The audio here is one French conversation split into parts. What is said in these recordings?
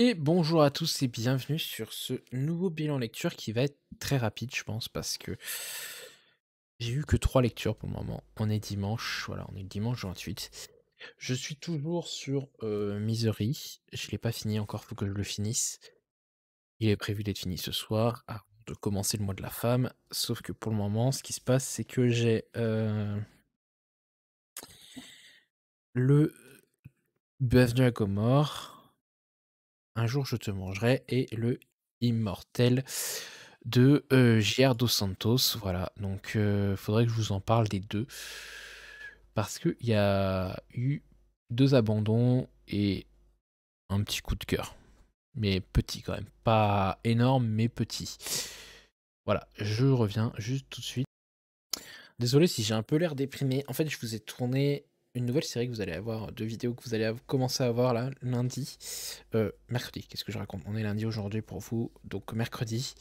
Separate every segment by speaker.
Speaker 1: Et bonjour à tous et bienvenue sur ce nouveau bilan lecture qui va être très rapide, je pense, parce que j'ai eu que 3 lectures pour le moment. On est dimanche, voilà, on est le dimanche 28. Je suis toujours sur Misery. Je l'ai pas fini encore, faut que je le finisse. Il est prévu d'être fini ce soir, avant de commencer le mois de la femme. Sauf que pour le moment, ce qui se passe, c'est que j'ai le Bienvenue à Gomorrhe, Un jour je te mangerai et le Immortel de J.R. Dos Santos. Voilà, donc faudrait que je vous en parle des deux. Parce qu'il y a eu 2 abandons et un petit coup de cœur. Mais petit quand même. Pas énorme, mais petit. Voilà, je reviens juste tout de suite. Désolé si j'ai un peu l'air déprimé. En fait, je vous ai tourné une nouvelle série que vous allez avoir, 2 vidéos que vous allez commencer à voir là, lundi. Mercredi, qu'est-ce que je raconte? On est lundi aujourd'hui pour vous, donc mercredi.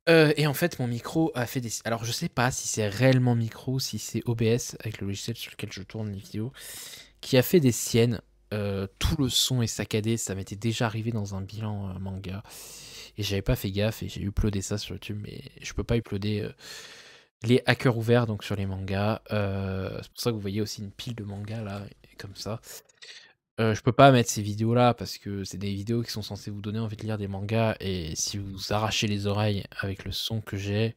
Speaker 1: Et en fait, mon micro a fait des... Alors, je sais pas si c'est réellement micro, si c'est OBS, avec le logiciel sur lequel je tourne les vidéos, qui a fait des siennes. Tout le son est saccadé, ça m'était déjà arrivé dans un bilan manga. Et j'avais pas fait gaffe et j'ai uploadé ça sur YouTube, mais je peux pas uploader les hackers ouverts donc sur les mangas. C'est pour ça que vous voyez aussi une pile de mangas là, comme ça. Je peux pas mettre ces vidéos-là parce que c'est des vidéos qui sont censées vous donner envie de lire des mangas et si vous arrachez les oreilles avec le son que j'ai,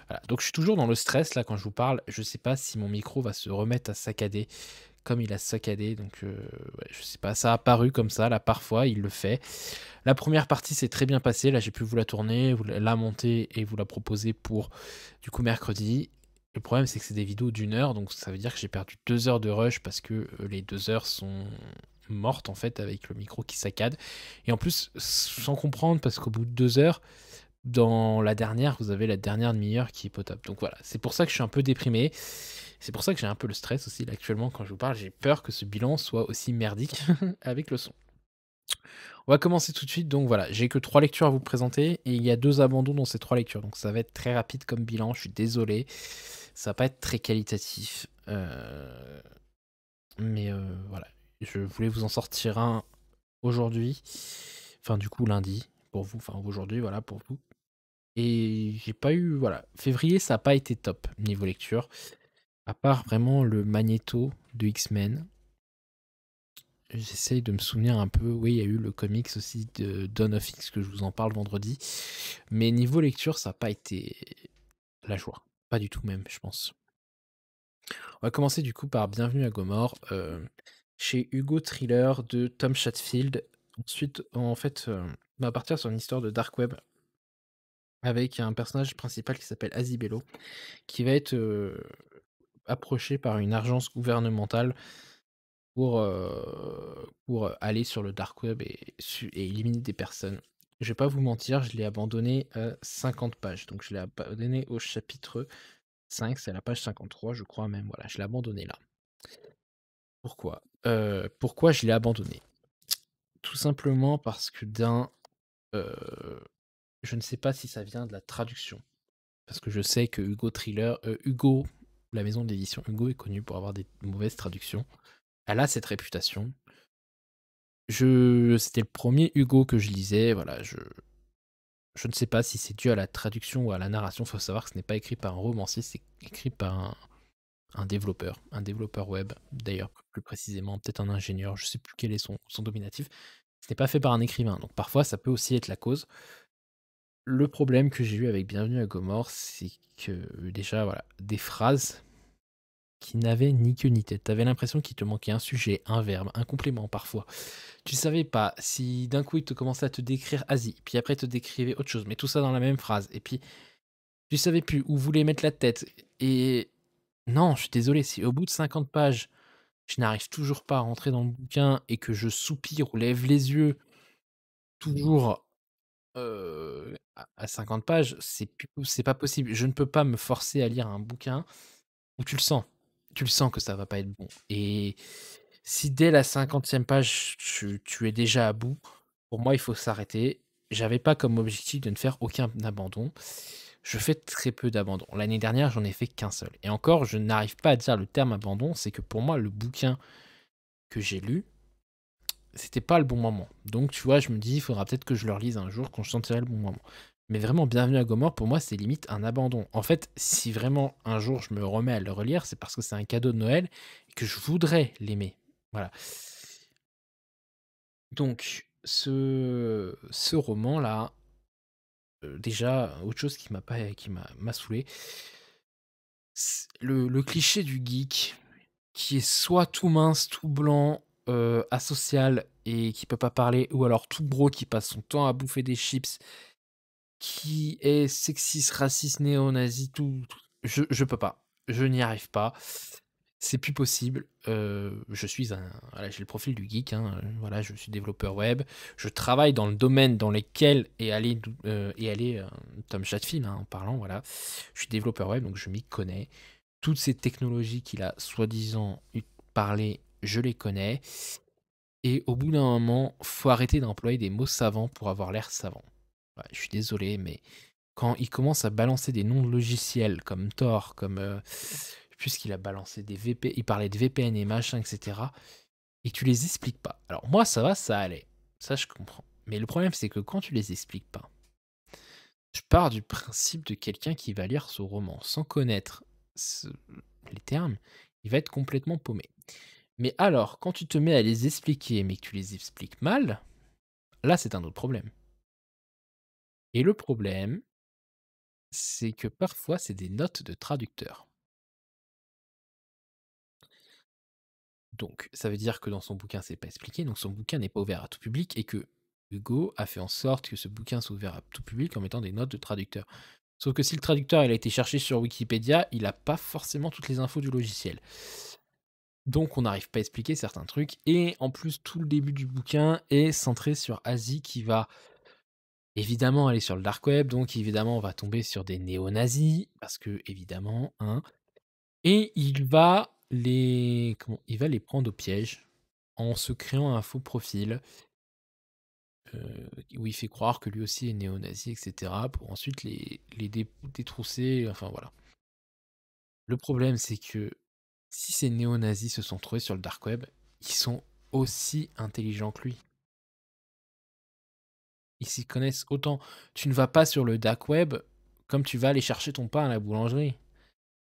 Speaker 1: voilà. Donc je suis toujours dans le stress là quand je vous parle. Je sais pas si mon micro va se remettre à saccader comme il a saccadé, donc ouais, je sais pas. Ça a apparu comme ça là parfois, il le fait. La première partie s'est très bien passée. Là, j'ai pu vous la tourner, vous la monter et vous la proposer pour du coup mercredi. Le problème, c'est que c'est des vidéos d'1 heure, donc ça veut dire que j'ai perdu 2 heures de rush parce que les 2 heures sont mortes en fait avec le micro qui saccade. Et en plus, sans comprendre, parce qu'au bout de 2 heures, dans la dernière, vous avez la dernière demi-heure qui est potable. Donc voilà, c'est pour ça que je suis un peu déprimé. C'est pour ça que j'ai un peu le stress aussi là, actuellement quand je vous parle. J'ai peur que ce bilan soit aussi merdique avec le son. On va commencer tout de suite. Donc voilà, j'ai que 3 lectures à vous présenter et il y a 2 abandons dans ces 3 lectures. Donc ça va être très rapide comme bilan, je suis désolé. Ça va pas être très qualitatif. Mais voilà, je voulais vous en sortir un aujourd'hui. Enfin du coup lundi pour vous, enfin aujourd'hui voilà pour vous. Et j'ai pas eu voilà, février ça a pas été top niveau lecture, à part vraiment le Magneto de X-Men. J'essaye de me souvenir un peu. Oui, il y a eu le comics aussi de Dawn of X que je vous en parle vendredi. Mais niveau lecture, ça n'a pas été la joie. Pas du tout même, je pense. On va commencer du coup par Bienvenue à Gomorrhe, chez Hugo Thriller de Tom Chatfield. Ensuite, en fait, on va partir sur une histoire de Dark Web avec un personnage principal qui s'appelle Azibello, qui va être approché par une agence gouvernementale pour aller sur le dark web et éliminer des personnes. Je vais pas vous mentir, je l'ai abandonné à 50 pages. Donc je l'ai abandonné au chapitre 5, c'est à la page 53, je crois même. Voilà, je l'ai abandonné là. Pourquoi? Pourquoi je l'ai abandonné? Tout simplement parce que heu, je ne sais pas si ça vient de la traduction. Parce que je sais que Hugo, la maison d'édition Hugo est connue pour avoir des mauvaises traductions. Elle a cette réputation. C'était le premier Hugo que je lisais, voilà, je ne sais pas si c'est dû à la traduction ou à la narration. Faut savoir que ce n'est pas écrit par un romancier, c'est écrit par un développeur web, d'ailleurs, plus précisément, peut-être un ingénieur, je sais plus quel est son dominatif. Ce n'est pas fait par un écrivain, donc parfois ça peut aussi être la cause. Le problème que j'ai eu avec Bienvenue à Gomorrhe, c'est que déjà, voilà, des phrases qui n'avaient ni queue ni tête. Tu avais l'impression qu'il te manquait un sujet, un verbe, un complément parfois. Tu savais pas si d'un coup il te commençait à te décrire Asie, puis après il te décrivait autre chose, mais tout ça dans la même phrase. Et puis tu savais plus où voulait mettre la tête. Et non, je suis désolé, si au bout de 50 pages, je n'arrive toujours pas à rentrer dans le bouquin et que je soupire ou lève les yeux, toujours à 50 pages, c'est pas possible. Je ne peux pas me forcer à lire un bouquin où tu le sens que ça va pas être bon. Et si dès la 50e page, tu es déjà à bout, pour moi, il faut s'arrêter. J'avais pas comme objectif de ne faire aucun abandon. je fais très peu d'abandons. L'année dernière, j'en ai fait qu'un seul et encore, je n'arrive pas à dire le terme abandon, c'est que pour moi, le bouquin que j'ai lu, c'était pas le bon moment. Donc tu vois, je me dis: «Il faudra peut-être que je le relise un jour quand je sentirai le bon moment». Mais vraiment, Bienvenue à Gomorrhe, pour moi, c'est limite un abandon. En fait, si vraiment un jour je me remets à le relire, c'est parce que c'est un cadeau de Noël et que je voudrais l'aimer. Voilà. Donc ce roman-là, déjà, autre chose qui m'a pas qui m'a saoulé, le cliché du geek qui est soit tout mince, tout blanc, asocial et qui peut pas parler ou alors tout gros qui passe son temps à bouffer des chips, qui est sexiste, raciste, néo-nazi, tout je peux pas. Je n'y arrive pas. C'est plus possible. Je suis un voilà, j'ai le profil du geek, hein, voilà, je suis développeur web. Je travaille dans le domaine dans lequel est allé, Tom Chatfield, hein, en parlant, voilà. Je suis développeur web, donc je m'y connais. Toutes ces technologies qu'il a soi-disant parlé, je les connais. Et au bout d'un moment, faut arrêter d'employer des mots savants pour avoir l'air savant. Ouais, je suis désolé, mais quand il commence à balancer des noms de logiciels comme Tor, comme, je sais plus ce qu'il a balancé, des VP il parlait de VPN et machin, et cetera, et que tu les expliques pas. Alors moi, ça va, ça allait. Ça, je comprends. Mais le problème, c'est que quand tu les expliques pas, je pars du principe de quelqu'un qui va lire ce roman sans connaître ce les termes, il va être complètement paumé. Mais alors, quand tu te mets à les expliquer, mais que tu les expliques mal, là, c'est un autre problème. Et le problème, c'est que parfois, c'est des notes de traducteur. Donc, ça veut dire que dans son bouquin, c'est pas expliqué, donc son bouquin n'est pas ouvert à tout public et que Hugo a fait en sorte que ce bouquin soit ouvert à tout public en mettant des notes de traducteur. Sauf que si le traducteur il a été cherché sur Wikipédia, il a pas forcément toutes les infos du logiciel. Donc on n'arrive pas à expliquer certains trucs et en plus tout le début du bouquin est centré sur Asie qui va évidemment aller sur le dark web, donc évidemment on va tomber sur des néo-nazis parce que évidemment, hein. Et il va les prendre au piège en se créant un faux profil, où il fait croire que lui aussi est néo-nazi et cetera pour ensuite les détrousser, enfin voilà. Le problème, c'est que si ces néo-nazis se sont trouvés sur le dark web, ils sont aussi intelligents que lui. Ils s'y connaissent autant. Tu ne vas pas sur le dark web comme tu vas aller chercher ton pain à la boulangerie.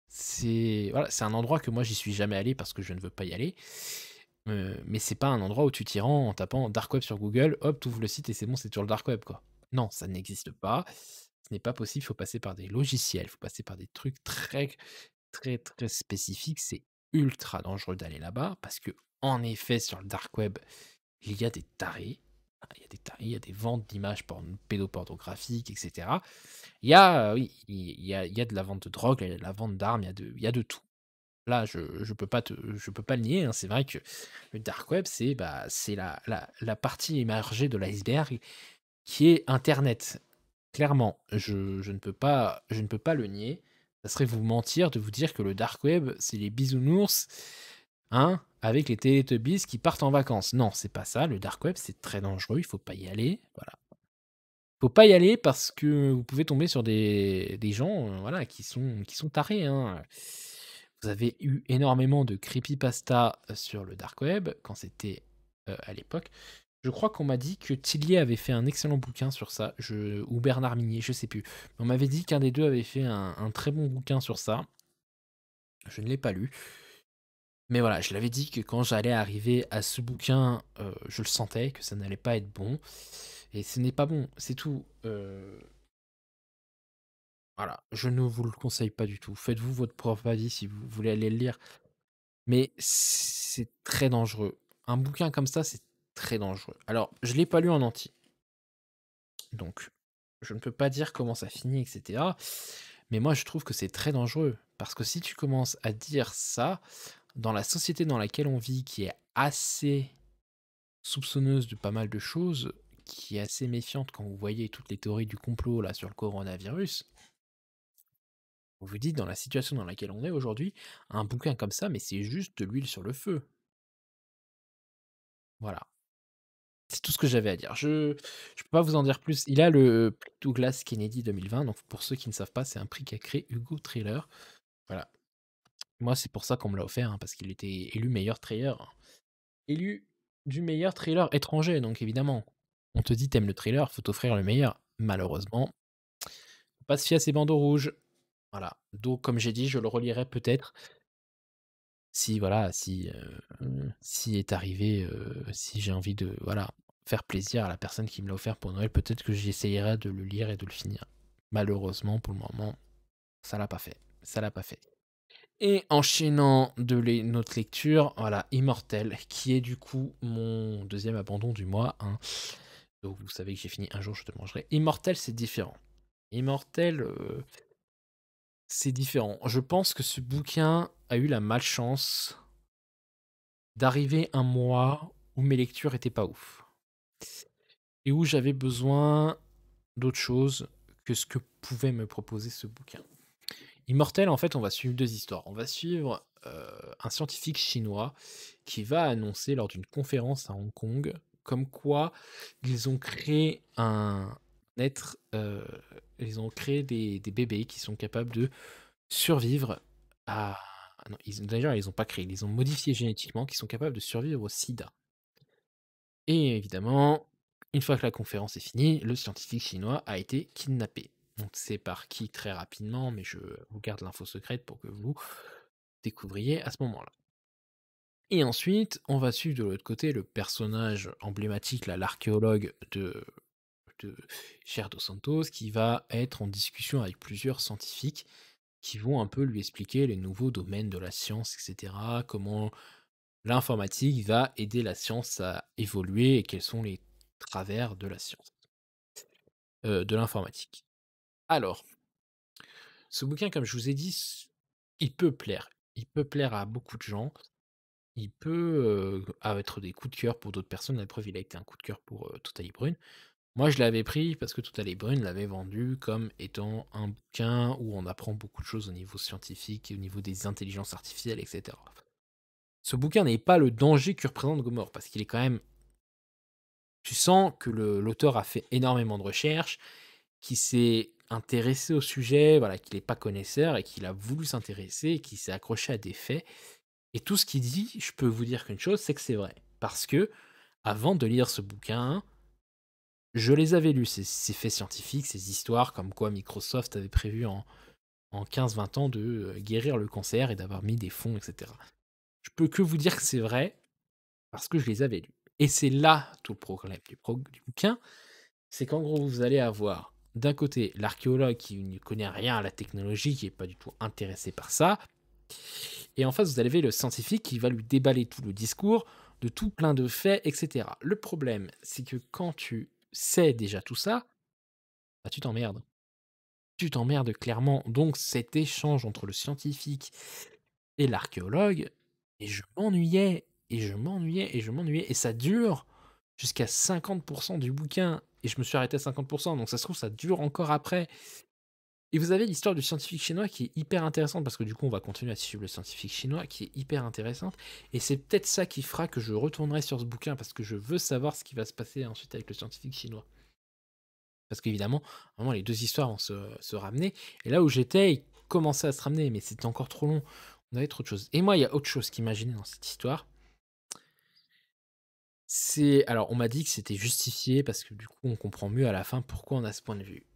Speaker 1: C'est voilà, c'est un endroit que moi j'y suis jamais allé parce que je ne veux pas y aller. Mais c'est pas un endroit où tu t'y rends en tapant dark web sur Google, hop, tu ouvres le site et c'est bon, c'est sur le dark web, quoi. Non, ça n'existe pas. Ce n'est pas possible, il faut passer par des logiciels, il faut passer par des trucs très, très, très spécifiques. C'est ultra dangereux d'aller là-bas parce que en effet, sur le dark web, il y a des tarés. Il y a des tarés, il y a des ventes d'images pédopornographiques, et cetera. Oui, il y a de la vente de drogue, il y a de la vente d'armes, il y a de tout. Là, je peux pas le nier, hein. C'est vrai que le dark web, c'est, bah, c'est la partie émergée de l'iceberg qui est internet. Clairement, je ne peux pas le nier. Ça serait vous mentir de vous dire que le dark web, c'est les bisounours, hein, avec les Teletubbies qui partent en vacances. Non, c'est pas ça. Le dark web, c'est très dangereux, il faut pas y aller, voilà. Faut pas y aller parce que vous pouvez tomber sur des gens, voilà, qui sont tarés, hein. Vous avez eu énormément de creepypasta, sur le dark web quand c'était, à l'époque. Je crois qu'on m'a dit que Tillier avait fait un excellent bouquin sur ça, ou Bernard Minier, je sais plus. On m'avait dit qu'un des 2 avait fait un très bon bouquin sur ça. Je ne l'ai pas lu. Mais voilà, je l'avais dit que quand j'allais arriver à ce bouquin, je le sentais que ça n'allait pas être bon et ce n'est pas bon, c'est tout. Voilà, je ne vous le conseille pas du tout. Faites-vous votre propre avis si vous voulez aller le lire, mais c'est très dangereux. Un bouquin comme ça, c'est très dangereux. Alors, je l'ai pas lu en entier, donc je ne peux pas dire comment ça finit et cetera, mais moi je trouve que c'est très dangereux parce que si tu commences à dire ça, dans la société dans laquelle on vit, qui est assez soupçonneuse de pas mal de choses, qui est assez méfiante quand vous voyez toutes les théories du complot là sur le coronavirus, vous vous dites dans la situation dans laquelle on est aujourd'hui, un bouquin comme ça, mais c'est juste de l'huile sur le feu. Voilà. C'est tout ce que j'avais à dire. Je peux pas vous en dire plus. Il a le prix Douglas Kennedy 2020, donc pour ceux qui ne savent pas, c'est un prix qu'a créé Hugo Trailer. Voilà. Moi, c'est pour ça qu'on me l'a offert, hein, parce qu'il était élu meilleur trailer. Élu du meilleur trailer étranger, donc évidemment, on te dit: «Tu aimes le trailer, faut t'offrir le meilleur». Malheureusement, faut pas se fier à ces bandeaux rouges. Voilà. Donc comme j'ai dit, je le relirai peut-être si voilà, si est arrivé, si j'ai envie de, voilà, faire plaisir à la personne qui me l'a offert pour Noël, peut-être que j'essayerai de le lire et de le finir. Malheureusement, pour le moment, ça l'a pas fait, ça l'a pas fait. Et enchaînant notre lecture, voilà, Immortel, qui est du coup mon deuxième abandon du mois, hein. Donc vous savez que j'ai fini Un jour je te mangerai. Immortel, c'est différent. Immortel, c'est différent. Je pense que ce bouquin a eu la malchance d'arriver un mois où mes lectures étaient pas ouf et où j'avais besoin d'autre chose que ce que pouvait me proposer ce bouquin. Immortel, en fait, on va suivre 2 histoires. On va suivre, un scientifique chinois qui va annoncer lors d'une conférence à Hong Kong, comme quoi ils ont créé un être, ils ont créé des bébés qui sont capables de survivre à ah non, d'ailleurs, ils ont pas créé, ils les ont modifiés génétiquement, qui sont capables de survivre au sida. Et évidemment, une fois que la conférence est finie, le scientifique chinois a été kidnappé. On ne sait par qui très rapidement, mais je vous garde l'info secrète pour que vous découvriez à ce moment-là. Et ensuite, on va suivre de l'autre côté le personnage emblématique, là, l'archéologue de Cher Dos Santos, qui va être en discussion avec plusieurs scientifiques qui vont un peu lui expliquer les nouveaux domaines de la science, etc. Comment l'informatique va aider la science à évoluer et quels sont les travers de la science, de l'informatique. Alors, ce bouquin, comme je vous ai dit, il peut plaire. Il peut plaire à beaucoup de gens. Il peut être des coups de cœur pour d'autres personnes. La preuve, il a été un coup de cœur pour Totalie Brune. Moi, je l'avais pris parce que Totalie Brune l'avait vendu comme étant un bouquin où on apprend beaucoup de choses au niveau scientifique et au niveau des intelligences artificielles, etc. Ce bouquin n'est pas le danger que représente Gomorrah, parce qu'il est quand même. Tu sens que l'auteur a fait énormément de recherches, qu'il s'est intéressé au sujet, voilà, qu'il n'est pas connaisseur et qu'il a voulu s'intéresser et qu'il s'est accroché à des faits. Et tout ce qu'il dit, je peux vous dire qu'une chose, c'est que c'est vrai. Parce que, avant de lire ce bouquin, je les avais lus, ces faits scientifiques, ces histoires comme quoi Microsoft avait prévu en 15-20 ans de guérir le cancer et d'avoir mis des fonds, etc. Je peux que vous dire que c'est vrai parce que je les avais lus. Et c'est là tout le problème du bouquin, c'est qu'en gros, vous allez avoir d'un côté l'archéologue qui ne connaît rien à la technologie, qui n'est pas du tout intéressé par ça, et en face, vous avez le scientifique qui va lui déballer tout le discours de tout plein de faits, etc. Le problème, c'est que quand tu sais déjà tout ça, bah, tu t'emmerdes. Tu t'emmerdes clairement. Donc cet échange entre le scientifique et l'archéologue, et je m'ennuyais, et je m'ennuyais, et je m'ennuyais, et ça dure jusqu'à 50% du bouquin, et je me suis arrêté à 50%, donc ça se trouve, ça dure encore après. Et vous avez l'histoire du scientifique chinois qui est hyper intéressante, parce que du coup, on va continuer à suivre le scientifique chinois, qui est hyper intéressante, et c'est peut-être ça qui fera que je retournerai sur ce bouquin, parce que je veux savoir ce qui va se passer ensuite avec le scientifique chinois. Parce qu'évidemment, vraiment, les deux histoires vont se ramener, et là où j'étais, ils commençaient à se ramener, mais c'était encore trop long. On avait trop de choses. Et moi, il y a autre chose qui m'a gêné dans cette histoire. C'est alors on m'a dit que c'était justifié parce que du coup, on comprend mieux à la fin pourquoi on a ce point de vue.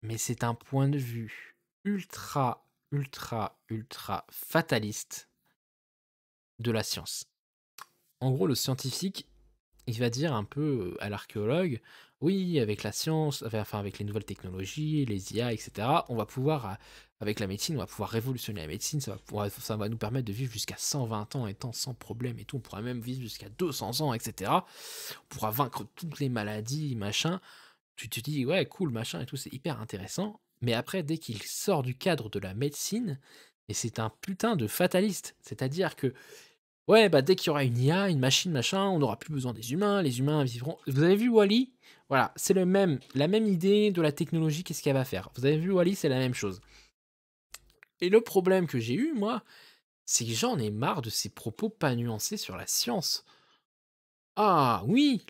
Speaker 1: Mais c'est un point de vue ultra, ultra, ultra fataliste de la science. En gros, le scientifique, il va dire un peu, à l'archéologue: «Oui, avec la science, enfin avec les nouvelles technologies, les IA et cetera, on va pouvoir, avec la médecine, on va pouvoir révolutionner la médecine, ça va nous permettre de vivre jusqu'à 120 ans étant sans problème et tout. On pourra même vivre jusqu'à 200 ans et cetera. On pourra vaincre toutes les maladies, machin». Tu te dis: «Ouais, cool, machin et tout, c'est hyper intéressant». Mais après, dès qu'il sort du cadre de la médecine, et c'est un putain de fataliste. C'est-à-dire que ouais, bah, dès qu'il y aura une IA, une machine, machin, on n'aura plus besoin des humains, les humains vivront. Vous avez vu Wall-E? Voilà, c'est la même idée de la technologie, qu'est-ce qu'elle va faire. Vous avez vu Wall-E, c'est la même chose. Et le problème que j'ai eu, moi, c'est que j'en ai marre de ces propos pas nuancés sur la science. Ah oui,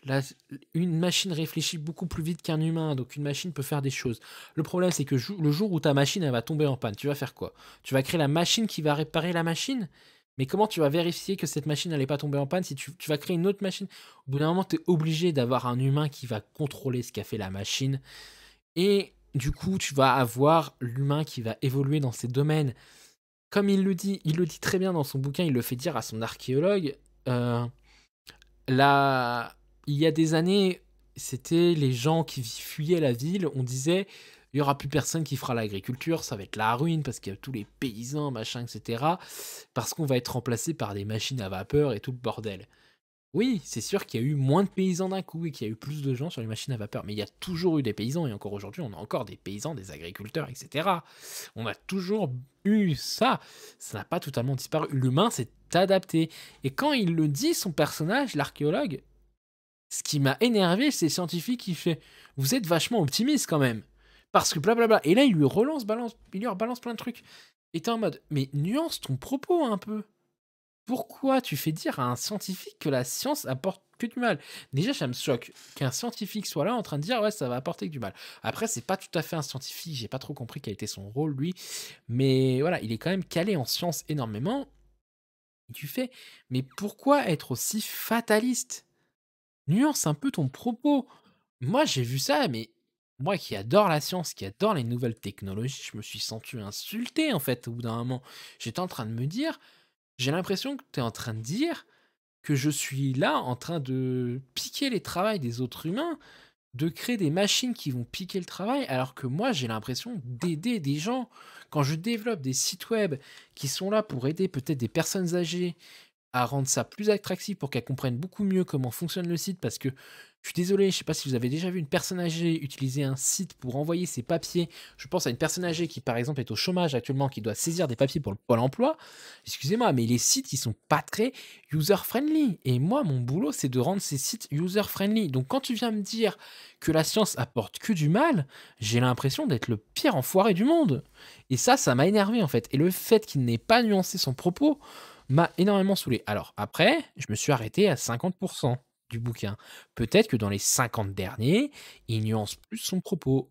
Speaker 1: une machine réfléchit beaucoup plus vite qu'un humain, donc une machine peut faire des choses. Le problème, c'est que le jour où ta machine elle va tomber en panne, tu vas faire quoi? Tu vas créer la machine qui va réparer la machine? Mais comment tu vas vérifier que cette machine n'allait pas tomber en panne si tu vas créer une autre machine? Au bout d'un moment, tu es obligé d'avoir un humain qui va contrôler ce qu'a fait la machine et du coup, tu vas avoir l'humain qui va évoluer dans ces domaines. Comme il le dit très bien dans son bouquin, il le fait dire à son archéologue, heu Là, il y a des années, c'était les gens qui fuyaient la ville, on disait: «Il y aura plus personne qui fera l'agriculture, ça va être la ruine parce qu'il y a tous les paysans, machin et cetera, parce qu'on va être remplacé par des machines à vapeur et tout le bordel». Oui, c'est sûr qu'il y a eu moins de paysans d'un coup et qu'il y a eu plus de gens sur les machines à vapeur, mais il y a toujours eu des paysans et encore aujourd'hui, on a encore des paysans, des agriculteurs et cetera. On a toujours eu ça, ça n'a pas totalement disparu. L'humain s'est adapté et quand il le dit, son personnage, l'archéologue, ce qui m'a énervé, c'est le scientifique qui fait: «Vous êtes vachement optimiste quand même, parce que blablabla» et là, il lui relance, balance il lui rebalance plein de trucs et tu en mode: «Mais nuance ton propos un peu». Pourquoi tu fais dire à un scientifique que la science apporte que du mal? Déjà, ça me choque qu'un scientifique soit là en train de dire: «Ouais, ça va apporter que du mal». Après, c'est pas tout à fait un scientifique, j'ai pas trop compris quel était son rôle lui, mais voilà, il est quand même calé en sciences énormément et tu fais: «Mais pourquoi être aussi fataliste? Nuance un peu ton propos». Moi, j'ai vu ça, mais moi qui adore la science, qui adore les nouvelles technologies, je me suis senti insulté, en fait, au bout d'un moment. J'étais en train de me dire: «J'ai l'impression que tu es en train de dire que je suis là en train de piquer les travails des autres humains, de créer des machines qui vont piquer le travail, alors que moi j'ai l'impression d'aider des gens. Quand je développe des sites web qui sont là pour aider peut-être des personnes âgées à rendre ça plus attractif pour qu'elle comprenne beaucoup mieux comment fonctionne le site parce que je suis désolé, je sais pas si vous avez déjà vu une personne âgée utiliser un site pour envoyer ses papiers. Je pense à une personne âgée qui, par exemple, est au chômage actuellement, qui doit saisir des papiers pour le Pôle emploi. Excusez-moi, mais les sites, ils sont pas très user-friendly. Et moi, mon boulot, c'est de rendre ces sites user-friendly. Donc, quand tu viens me dire que la science apporte que du mal, j'ai l'impression d'être le pire enfoiré du monde. Et ça m'a énervé, en fait. Et le fait qu'il n'ait pas nuancé son propos, m'a énormément saoulé. Alors après, je me suis arrêté à 50 du bouquin. Peut-être que dans les 50 derniers, il nuance plus son propos.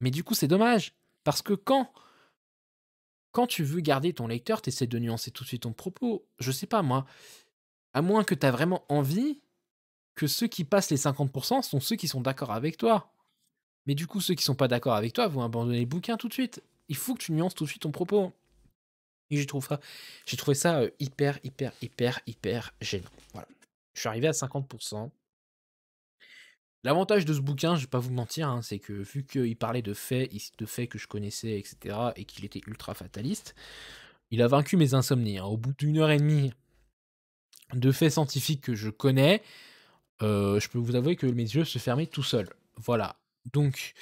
Speaker 1: Mais du coup, c'est dommage. Parce que quand tu veux garder ton lecteur, tu essaies de nuancer tout de suite ton propos. Je sais pas moi, à moins que tu as vraiment envie que ceux qui passent les 50 sont ceux qui sont d'accord avec toi. Mais du coup, ceux qui sont pas d'accord avec toi vont abandonner le bouquin tout de suite. Il faut que tu nuances tout de suite ton propos. Et j'ai trouvé ça, hyper, hyper, hyper, hyper gênant. Voilà. Je suis arrivé à 50. L'avantage de ce bouquin, je vais pas vous mentir, hein, c'est que vu qu'il parlait de faits que je connaissais et cetera et qu'il était ultra fataliste, il a vaincu mes insomnies, hein. Au bout d'une heure et demie de faits scientifiques que je connais, je peux vous avouer que mes yeux se fermaient tout seuls. Voilà. Donc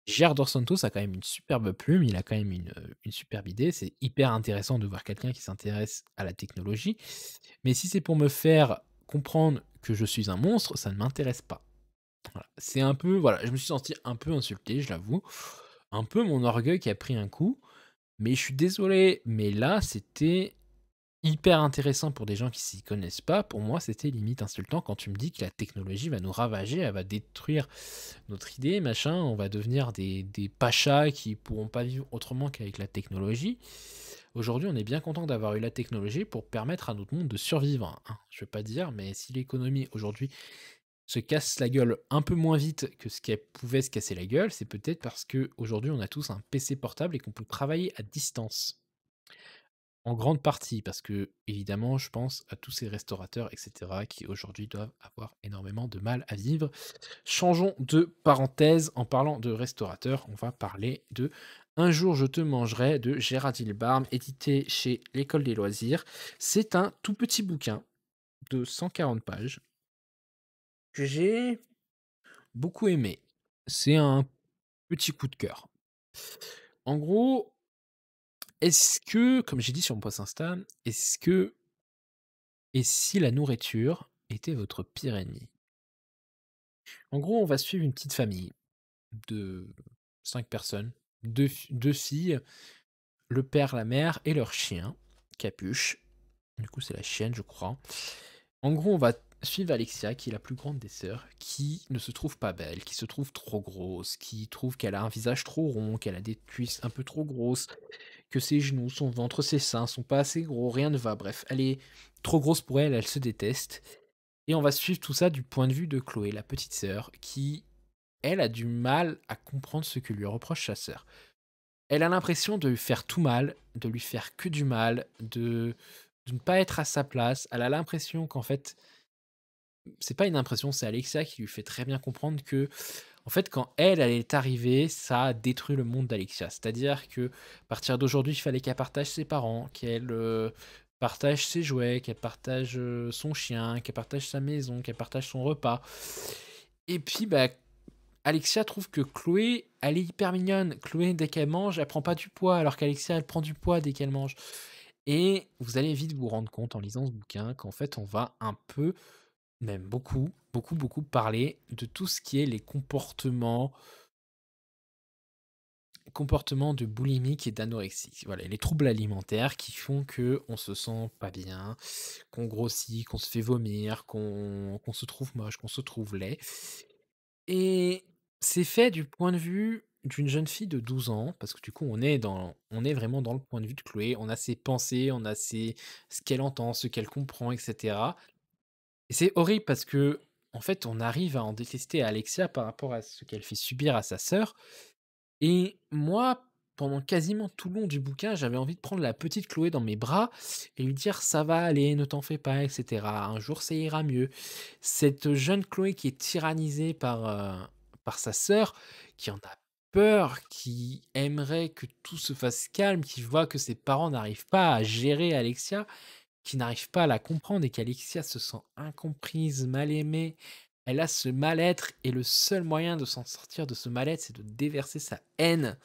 Speaker 1: Jair dos Santos a quand même une superbe plume, il a quand même une superbe idée. C'est hyper intéressant de voir quelqu'un qui s'intéresse à la technologie. Mais si c'est pour me faire comprendre que je suis un monstre, ça ne m'intéresse pas. Voilà. C'est un peu, voilà, je me suis senti un peu insulté, je l'avoue. Un peu mon orgueil qui a pris un coup. Mais je suis désolé, mais là, c'était hyper intéressant pour des gens qui s'y connaissent pas. Pour moi, c'était limite insultant quand tu me dis que la technologie va nous ravager, elle va détruire notre idée, machin. On va devenir des pachas qui pourront pas vivre autrement qu'avec la technologie. Aujourd'hui, on est bien content d'avoir eu la technologie pour permettre à notre monde de survivre, hein. Je veux pas dire, mais si l'économie aujourd'hui se casse la gueule un peu moins vite que ce qu'elle pouvait se casser la gueule, c'est peut-être parce que aujourd'hui on a tous un PC portable et qu'on peut travailler à distance. En grande partie, parce que évidemment, je pense à tous ces restaurateurs, etc., qui aujourd'hui doivent avoir énormément de mal à vivre. Changeons de parenthèse. En parlant de restaurateurs, on va parler de Un jour je te mangerai de Géraldine Barbe, édité chez l'École des loisirs. C'est un tout petit bouquin de 140 pages que j'ai beaucoup aimé. C'est un petit coup de cœur. En gros, est-ce que, comme j'ai dit sur mon post Insta, est-ce que et si la nourriture était votre pire ennemi? En gros, on va suivre une petite famille de 5 personnes, 2 filles, le père, la mère et leur chien, Capuche. Du coup, c'est la chienne, je crois. En gros, on va suivre Alexia, qui est la plus grande des sœurs, qui ne se trouve pas belle, qui se trouve trop grosse, qui trouve qu'elle a un visage trop rond, qu'elle a des cuisses un peu trop grosses, que ses genoux, son ventre, ses seins sont pas assez gros, rien ne va. Bref, elle est trop grosse pour elle, elle se déteste. Et on va suivre tout ça du point de vue de Chloé, la petite sœur, qui, elle, a du mal à comprendre ce que lui reproche sa sœur. Elle a l'impression de lui faire tout mal, de lui faire que du mal, de ne pas être à sa place. Elle a l'impression qu'en fait, c'est pas une impression, c'est Alexia qui lui fait très bien comprendre que, en fait, quand elle est arrivée, ça a détruit le monde d'Alexia. C'est-à-dire que, à partir d'aujourd'hui, il fallait qu'elle partage ses parents, qu'elle partage ses jouets, qu'elle partage son chien, qu'elle partage sa maison, qu'elle partage son repas. Et puis, bah, Alexia trouve que Chloé, elle est hyper mignonne. Chloé, dès qu'elle mange, elle prend pas du poids, alors qu'Alexia, elle prend du poids dès qu'elle mange. Et vous allez vite vous rendre compte en lisant ce bouquin qu'en fait, on va un peu, même beaucoup, beaucoup, beaucoup parler de tout ce qui est les comportements de boulimique et d'anorexie. Voilà, les troubles alimentaires qui font que on se sent pas bien, qu'on grossit, qu'on se fait vomir, qu'on se trouve moche, qu'on se trouve laid. Et c'est fait du point de vue d'une jeune fille de 12 ans, parce que du coup, on est vraiment dans le point de vue de Chloé. On a ses pensées, on a ce qu'elle entend, ce qu'elle comprend, etc. Et c'est horrible parce que, en fait, on arrive à en détester Alexia par rapport à ce qu'elle fait subir à sa sœur. Et moi, pendant quasiment tout le long du bouquin, j'avais envie de prendre la petite Chloé dans mes bras et lui dire: «Ça va aller, ne t'en fais pas, et cetera. Un jour, ça ira mieux». Cette jeune Chloé qui est tyrannisée par sa sœur, qui en a peur, qui aimerait que tout se fasse calme, qui voit que ses parents n'arrivent pas à gérer Alexia, qui n'arrive pas à la comprendre et qu'Alexia se sent incomprise, mal aimée. Elle a ce mal-être et le seul moyen de s'en sortir de ce mal-être, c'est de déverser sa haine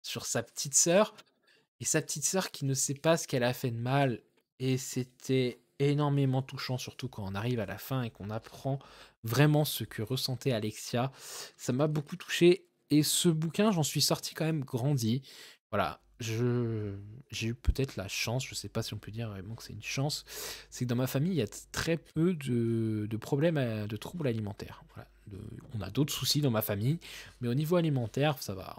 Speaker 1: sur sa petite sœur et sa petite sœur qui ne sait pas ce qu'elle a fait de mal. Et c'était énormément touchant, surtout quand on arrive à la fin et qu'on apprend vraiment ce que ressentait Alexia. Ça m'a beaucoup touché et ce bouquin, j'en suis sorti quand même grandi. Voilà, j'ai eu peut-être la chance, je sais pas si on peut dire vraiment que c'est une chance, c'est que dans ma famille, il y a très peu de problèmes, de troubles alimentaires. Voilà, on a d'autres soucis dans ma famille, mais au niveau alimentaire, ça va.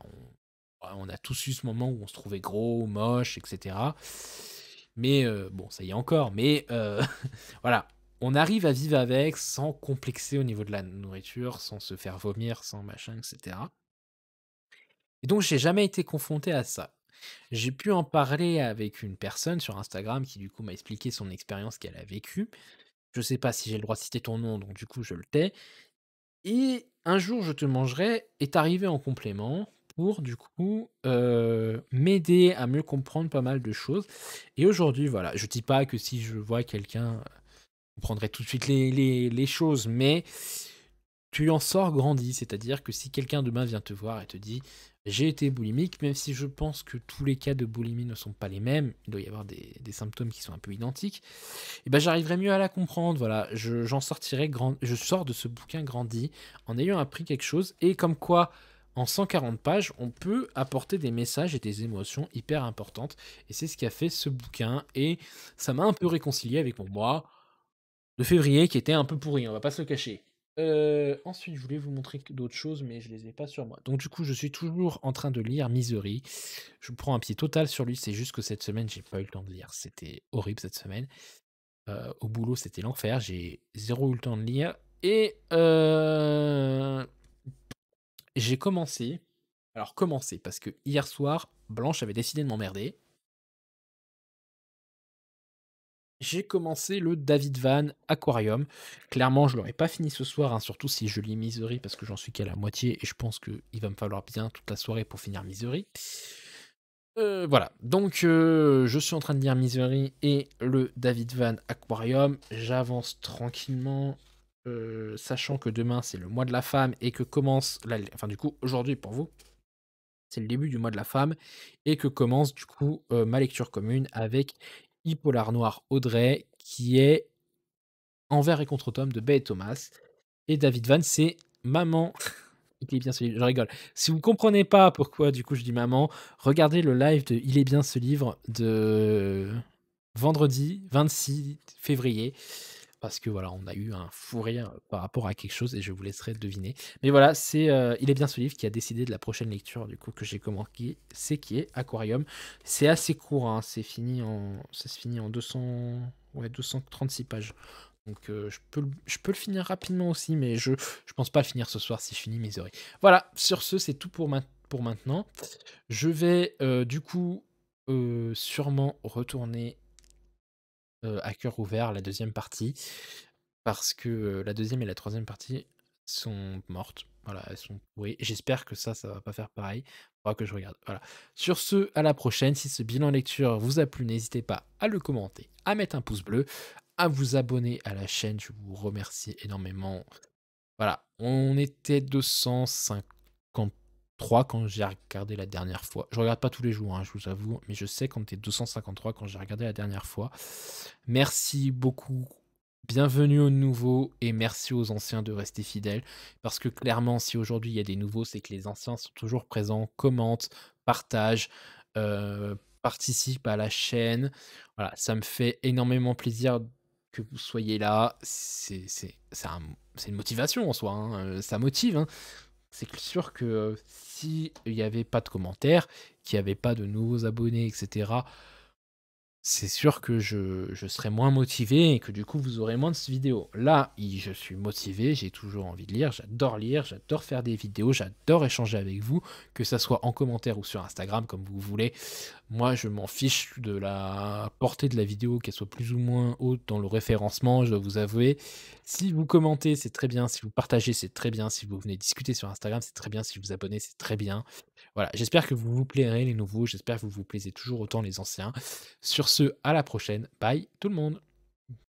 Speaker 1: On a tous eu ce moment où on se trouvait gros, moche, etc. Mais bon, ça y est encore. Mais voilà, on arrive à vivre avec sans complexer au niveau de la nourriture, sans se faire vomir, sans machin, etc. Et donc, j'ai jamais été confronté à ça. J'ai pu en parler avec une personne sur Instagram qui, du coup, m'a expliqué son expérience qu'elle a vécue. Je sais pas si j'ai le droit de citer ton nom, donc du coup, je le tais. Et un jour, je te mangerai est arrivé en complément pour, du coup, m'aider à mieux comprendre pas mal de choses. Et aujourd'hui, voilà, je dis pas que si je vois quelqu'un, je comprendrai tout de suite les choses, mais tu en sors grandi. C'est-à-dire que si quelqu'un demain vient te voir et te dit: «J'ai été boulimique», même si je pense que tous les cas de boulimie ne sont pas les mêmes, il doit y avoir des symptômes qui sont un peu identiques, et ben, j'arriverai mieux à la comprendre. Voilà, j'en sortirai grand je sors de ce bouquin grandi, en ayant appris quelque chose et comme quoi, en 140 pages, on peut apporter des messages et des émotions hyper importantes et c'est ce qu'a fait ce bouquin et ça m'a un peu réconcilié avec mon moi de février qui était un peu pourri, on va pas se le cacher. Ensuite, je voulais vous montrer d'autres choses, mais je les ai pas sur moi. Donc du coup, je suis toujours en train de lire Misery. Je prends un pied total sur lui, c'est juste que cette semaine, j'ai pas eu le temps de lire. C'était horrible cette semaine. Au boulot, c'était l'enfer, j'ai zéro eu le temps de lire et j'ai commencé, alors commencé parce que hier soir, Blanche avait décidé de m'emmerder. J'ai commencé le David Van Aquarium. Clairement, je l'aurais pas fini ce soir, hein, surtout si je lis Misery parce que j'en suis qu'à la moitié et je pense qu'il va me falloir bien toute la soirée pour finir Misery. Voilà, donc je suis en train de lire Misery et le David Van Aquarium. J'avance tranquillement, sachant que demain c'est le mois de la femme et que commence enfin du coup aujourd'hui pour vous, c'est le début du mois de la femme et que commence du coup, ma lecture commune avec Hippolard Noir Audrey qui est Envers et contre Tom de Bay et Thomas et David Van c'est Maman. Il est bien ce livre, je rigole. Si vous comprenez pas pourquoi du coup je dis maman, regardez le live de Il est bien ce livre de vendredi 26 février. parce que voilà, on a eu un fou rire par rapport à quelque chose et je vous laisserai deviner. Mais voilà, c'est, Il est bien ce livre qui a décidé de la prochaine lecture du coup que j'ai commencé, c'est qui est Aquarium. C'est assez court, hein, ça se finit en 236 pages. Donc je peux le finir rapidement aussi, mais je pense pas le finir ce soir si je finis Misery. Voilà, sur ce, c'est tout pour maintenant. Je vais, du coup, sûrement retourner à cœur ouvert la deuxième partie, parce que, la deuxième et la troisième partie sont mortes. Voilà, elles sont pourries. J'espère que ça va pas faire pareil. Faudra que je regarde. Voilà. Sur ce, à la prochaine. Si ce bilan lecture vous a plu, n'hésitez pas à le commenter, à mettre un pouce bleu, à vous abonner à la chaîne. Je vous remercie énormément. Voilà, on était 253 quand j'ai regardé la dernière fois. Je regarde pas tous les jours, hein, je vous avoue, mais je sais qu'on était 253 quand j'ai regardé la dernière fois. Merci beaucoup, bienvenue aux nouveaux et merci aux anciens de rester fidèles. Parce que clairement, si aujourd'hui il y a des nouveaux, c'est que les anciens sont toujours présents, commentent, partagent, participent à la chaîne. Voilà, ça me fait énormément plaisir que vous soyez là. C'est une motivation en soi, hein, ça motive, hein. C'est sûr que, s'il y avait pas de commentaires, qu'il y avait pas de nouveaux abonnés et cetera, c'est sûr que je serais moins motivé et que du coup vous aurez moins de vidéos. Là, je suis motivé, j'ai toujours envie de lire, j'adore faire des vidéos, j'adore échanger avec vous, que ça soit en commentaire ou sur Instagram comme vous voulez. Moi, je m'en fiche de la portée de la vidéo, qu'elle soit plus ou moins haute dans le référencement, je dois vous avouer. Si vous commentez, c'est très bien, si vous partagez, c'est très bien, si vous venez discuter sur Instagram, c'est très bien, si vous abonnez, c'est très bien. Voilà, j'espère que vous vous plairez les nouveaux, j'espère que vous vous plaisez toujours autant les anciens. Sur ce, à la prochaine. Bye tout le monde.